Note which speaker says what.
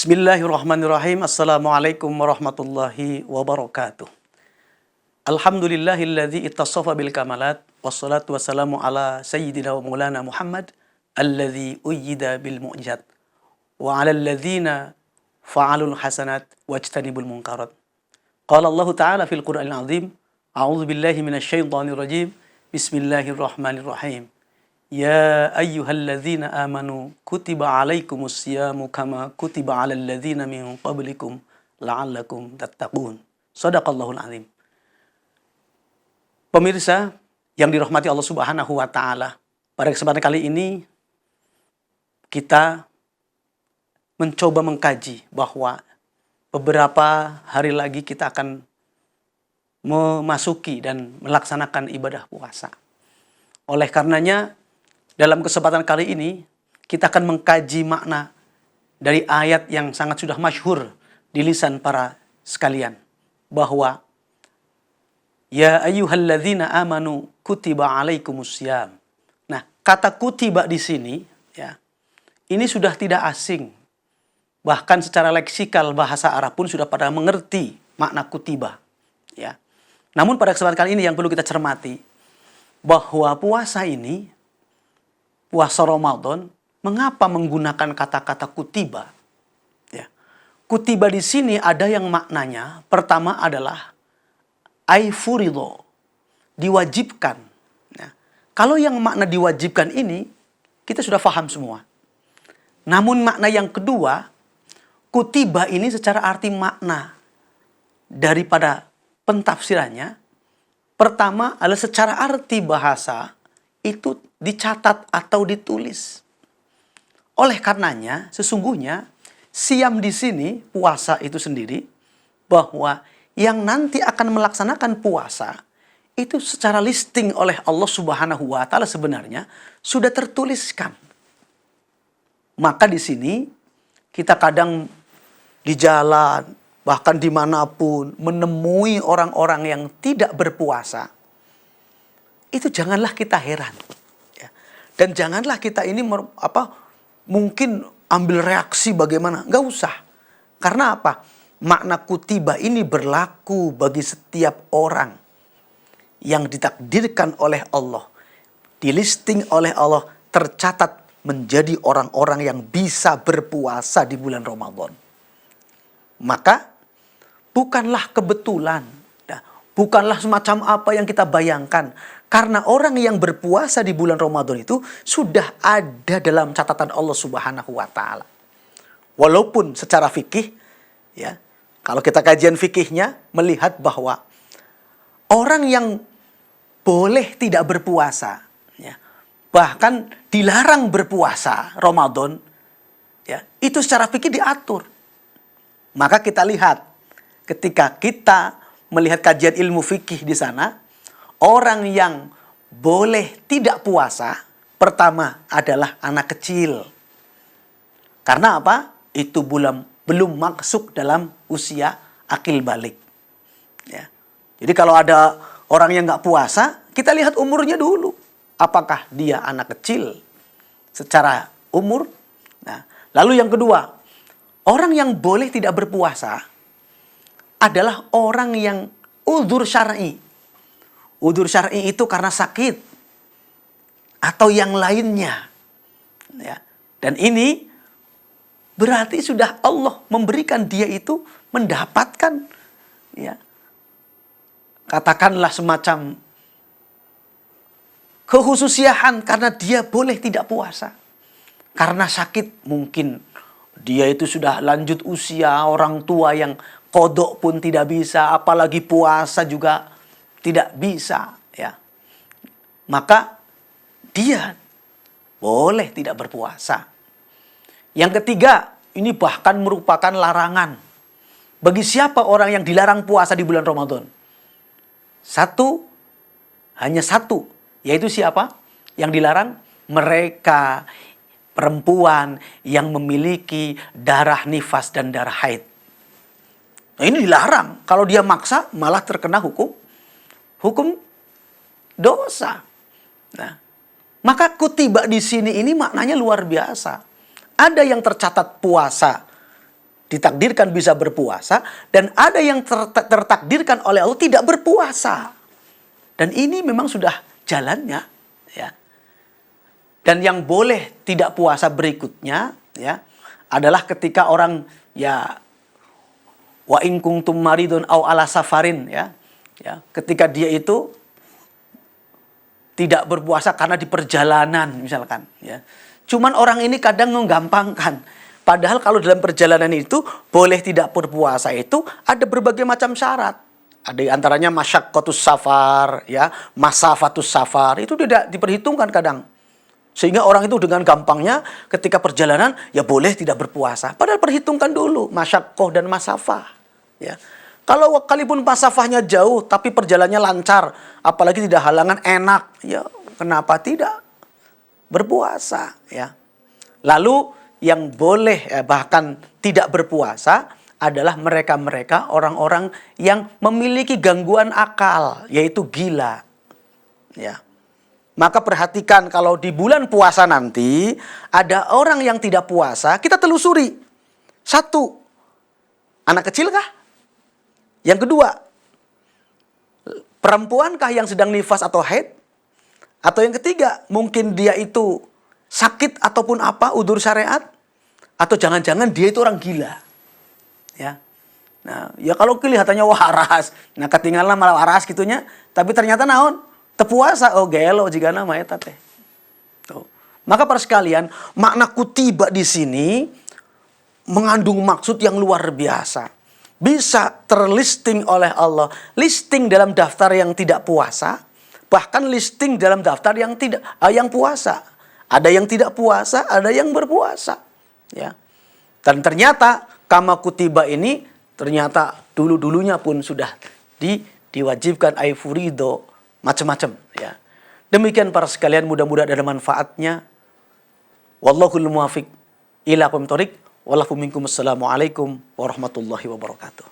Speaker 1: Bismillahirrahmanirrahim. Assalamualaikum warahmatullahi wabarakatuh. Alhamdulillahilladzi ittasafa bil kamalat. Wassalatu wassalamu ala sayyidina wa maulana Muhammad alladzi uyyida bil mu'jizat. Wa ala alladzina fa'alul hasanat wajtanibul munkarat. Qala Allah Ta'ala fil Qur'anil azim. A'udzu billahi minasy syaithanir rajim. Bismillahirrahmanirrahim. Ya ayyuhalladzina amanu kutiba alaikumus siyamu kama kutiba alal ladzina min qablikum la'allakum tattaqun. Shadaqallahul azim. Pemirsa yang dirahmati Allah Subhanahu wa taala, pada kesempatan kali ini kita mencoba mengkaji bahwa beberapa hari lagi kita akan memasuki dan melaksanakan ibadah puasa. Oleh karenanya, dalam kesempatan kali ini, kita akan mengkaji makna dari ayat yang sangat sudah masyhur di lisan para sekalian. Bahwa, Ya ayyuhalladzina amanu kutiba alaikumusiyam. Nah, kata kutiba di sini, ya, ini sudah tidak asing. Bahkan secara leksikal bahasa Arab pun sudah pada mengerti makna kutiba. Ya. Namun pada kesempatan kali ini yang perlu kita cermati, bahwa puasa ini, puasa Ramadan, mengapa menggunakan kata-kata kutiba? Ya. Kutiba di sini ada yang maknanya, pertama adalah aifurido, diwajibkan. Ya. Kalau yang makna diwajibkan ini, kita sudah paham semua. Namun makna yang kedua, kutiba ini secara arti makna daripada pentafsirannya, pertama adalah secara arti bahasa, itu dicatat atau ditulis. Oleh karenanya, sesungguhnya siam di sini, puasa itu sendiri, bahwa yang nanti akan melaksanakan puasa, itu secara listing oleh Allah Subhanahu wa taala sebenarnya sudah tertuliskan. Maka di sini kita kadang di jalan, bahkan dimanapun, menemui orang-orang yang tidak berpuasa, itu janganlah kita heran. Ya. Dan janganlah kita ini mungkin ambil reaksi bagaimana. Nggak usah. Karena apa? Makna kutiba ini berlaku bagi setiap orang yang ditakdirkan oleh Allah, dilisting oleh Allah, tercatat menjadi orang-orang yang bisa berpuasa di bulan Ramadan. Maka bukanlah kebetulan, bukanlah semacam apa yang kita bayangkan. Karena orang yang berpuasa di bulan Ramadan itu sudah ada dalam catatan Allah Subhanahu wa taala. Walaupun secara fikih, ya, kalau kita kajian fikihnya melihat bahwa orang yang boleh tidak berpuasa, ya, bahkan dilarang berpuasa Ramadan, ya, itu secara fikih diatur. Maka kita lihat ketika kita melihat kajian ilmu fikih di sana, orang yang boleh tidak puasa, pertama adalah anak kecil. Karena apa? Itu belum masuk dalam usia akil balik. Ya. Jadi kalau ada orang yang nggak puasa, kita lihat umurnya dulu. Apakah dia anak kecil secara umur? Nah, lalu yang kedua, orang yang boleh tidak berpuasa adalah orang yang udzur syar'i. Udzur syar'i itu karena sakit atau yang lainnya. Ya. Dan ini berarti sudah Allah memberikan dia itu mendapatkan, ya, katakanlah semacam kehususiaan karena dia boleh tidak puasa. Karena sakit, mungkin dia itu sudah lanjut usia, orang tua yang qodok pun tidak bisa, apalagi puasa juga tidak bisa, ya. Maka dia boleh tidak berpuasa. Yang ketiga, ini bahkan merupakan larangan. Bagi siapa orang yang dilarang puasa di bulan Ramadan? Hanya satu, yaitu siapa? Yang dilarang? Mereka perempuan yang memiliki darah nifas dan darah haid. Nah, ini dilarang. Kalau dia maksa, malah terkena hukum dosa. Nah, maka kutiba di sini ini maknanya luar biasa. Ada yang tercatat puasa ditakdirkan bisa berpuasa, dan ada yang tertakdirkan oleh Allah tidak berpuasa. Dan ini memang sudah jalannya, ya. Dan yang boleh tidak puasa berikutnya, ya, adalah ketika orang, ya, wa in kuntum maridun au ala safarin, ya, ketika dia itu tidak berpuasa karena di perjalanan misalkan, ya. Cuman orang ini kadang menggampangkan. Padahal kalau dalam perjalanan itu boleh tidak berpuasa itu ada berbagai macam syarat. Ada antaranya masyaqqatus safar, ya, masafatus safar, itu tidak diperhitungkan kadang. Sehingga orang itu dengan gampangnya ketika perjalanan ya boleh tidak berpuasa. Padahal perhitungkan dulu masyaqqah dan masafah, ya. Kalau walaupun masafahnya jauh tapi perjalanannya lancar, apalagi tidak halangan, enak, ya kenapa tidak berpuasa, ya. Lalu yang boleh, bahkan tidak berpuasa adalah mereka-mereka orang-orang yang memiliki gangguan akal, yaitu gila, ya. Maka perhatikan kalau di bulan puasa nanti ada orang yang tidak puasa, kita telusuri. Satu, anak kecil kah? Yang kedua, perempuankah yang sedang nifas atau haid? Atau yang ketiga, mungkin dia itu sakit ataupun apa, udzur syariat? Atau jangan-jangan dia itu orang gila, ya. Nah, ya kalau kelihatannya waras, nah ketinggalan malah waras gitunya, tapi ternyata naon? Tepuasa, oh gelo jika nama eta teh. Tuh. Maka para sekalian, makna kutiba di sini mengandung maksud yang luar biasa. Bisa terlisting oleh Allah, listing dalam daftar yang tidak puasa, bahkan listing dalam daftar yang yang puasa. Ada yang tidak puasa, ada yang berpuasa, ya. Dan ternyata kama kutiba ini ternyata dulu-dulunya pun sudah diwajibkan furido macam-macam, ya. Demikian para sekalian, mudah-mudahan ada manfaatnya. Wallahul muwaffiq ila aqwamit thoriq. Wassalamualaikum warahmatullahi wabarakatuh.